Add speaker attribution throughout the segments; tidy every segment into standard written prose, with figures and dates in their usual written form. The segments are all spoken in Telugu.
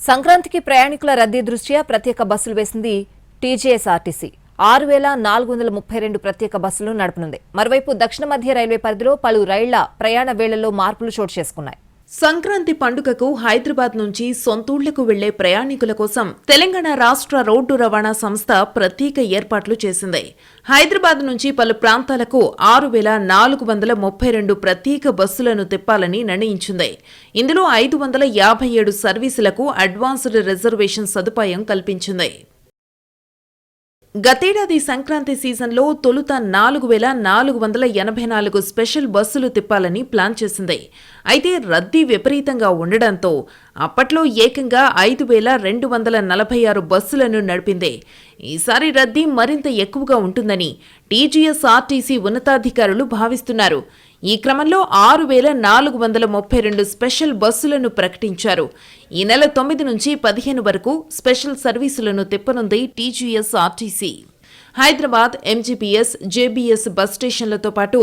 Speaker 1: సంక్రాంతికి ప్రయాణికుల రద్దీ దృష్ట్యా ప్రత్యేక బస్సులు వేసింది టీజీఎస్ఆర్టీసీ. 6,432 ప్రత్యేక బస్సులు నడపనుంది. మరోవైపు దక్షిణ మధ్య రైల్వే పరిధిలో పలు రైళ్ల ప్రయాణ వేళల్లో మార్పులు చోటు చేసుకున్నాయి.
Speaker 2: సంక్రాంతి పండుగకు హైదరాబాద్ నుంచి సొంతూళ్లకు వెళ్లే ప్రయాణికుల కోసం తెలంగాణ రాష్ట్ర రోడ్డు రవాణా సంస్థ ప్రత్యేక ఏర్పాట్లు చేసింది. హైదరాబాద్ నుంచి పలు ప్రాంతాలకు 6,432 ప్రత్యేక బస్సులను తిప్పాలని నిర్ణయించింది. ఇందులో 557 సర్వీసులకు అడ్వాన్స్డ్ రిజర్వేషన్ సదుపాయం కల్పించింది. గతేడాది సంక్రాంతి సీజన్లో తొలుత 4,484 స్పెషల్ బస్సులు తిప్పాలని ప్లాన్ చేసింది. అయితే రద్దీ విపరీతంగా ఉండడంతో అప్పట్లో ఏకంగా 5,246 బస్సులను నడిపింది. ఈసారి రద్దీ మరింత ఎక్కువగా ఉంటుందని టీజీఎస్ఆర్టీసీ ఉన్నతాధికారులు భావిస్తున్నారు. ఈ క్రమంలో 6,432 స్పెషల్ బస్సులను ప్రకటించారు. ఈ నెల 9 నుంచి 15 వరకు స్పెషల్ సర్వీసులను తిప్పనుంది TGSRTC. Hyderabad MGBS, JBS bus స్టేషన్లతో పాటు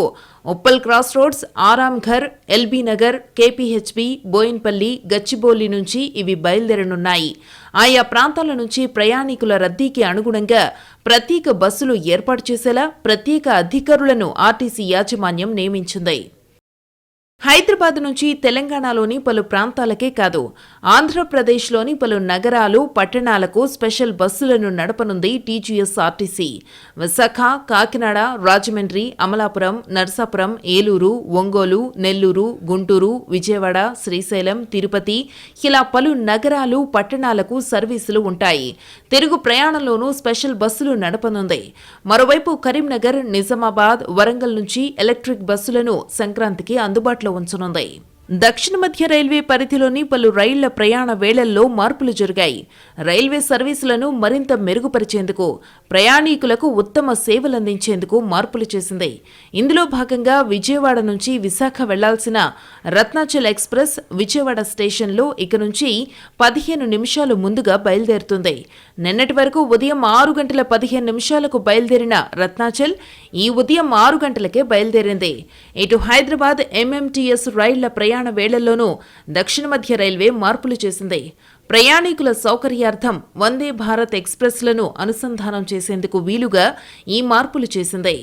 Speaker 2: Uppal cross roads, Aramghar, LB Nagar, KPHB, Boinpally, Gachibowli నుంచి ఇవి బయలుదేరనున్నాయి. ఆయా ప్రాంతాల నుంచి ప్రయాణికుల రద్దీకి అనుగుణంగా ప్రత్యేక బస్సులు ఏర్పాటు చేసేలా ప్రత్యేక అధికారులను ఆర్టీసీ యాజమాన్యం నియమించింది. హైదరాబాద్ నుంచి తెలంగాణలోని పలు ప్రాంతాలకే కాదు, ఆంధ్రప్రదేశ్లోని పలు నగరాలు, పట్టణాలకు స్పెషల్ బస్సులను నడపనుంది టీజీఎస్ఆర్టీసీ. విశాఖ, కాకినాడ, రాజమండ్రి, అమలాపురం, నర్సాపురం, ఏలూరు, ఒంగోలు, నెల్లూరు, గుంటూరు, విజయవాడ, శ్రీశైలం, తిరుపతి ఇలా పలు నగరాలు, పట్టణాలకు సర్వీసులు ఉంటాయి. తిరుగు ప్రయాణంలోనూ స్పెషల్ బస్సులు నడపనుంది. మరోవైపు కరీంనగర్, నిజామాబాద్, వరంగల్ నుంచి ఎలక్ట్రిక్ బస్సులను సంక్రాంతికి అందుబాటులో ఉంచనుంది. దక్షిణ మధ్య రైల్వే పరిధిలోని పలు రైళ్ల ప్రయాణ వేళల్లో మార్పులు జరిగాయి. రైల్వే సర్వీసులను మరింత మెరుగుపరిచేందుకు, ప్రయాణికులకు ఉత్తమ సేవలందించేందుకు మార్పులు చేసింది. ఇందులో భాగంగా విజయవాడ నుంచి విశాఖ వెళ్లాల్సిన రత్నాచల్ ఎక్స్ప్రెస్ విజయవాడ స్టేషన్లో ఇక నుంచి 15 నిమిషాలు ముందుగా బయలుదేరుతుంది. నిన్నటి వరకు ఉదయం 6:15 బయలుదేరిన రత్నాచల్ ఈ ఉదయం 6 గంటలకే బయలుదేరింది. ఇటు హైదరాబాద్ ఎంఎంటీఎస్ రైళ్ల ప్రయాణ వేళల్లోనూ దక్షిణ మధ్య రైల్వే మార్పులు చేసింది. ప్రయాణికుల సౌకర్యార్థం వందే భారత్ ఎక్స్ప్రెస్లను అనుసంధానం చేసేందుకు వీలుగా ఈ మార్పులు చేసింది.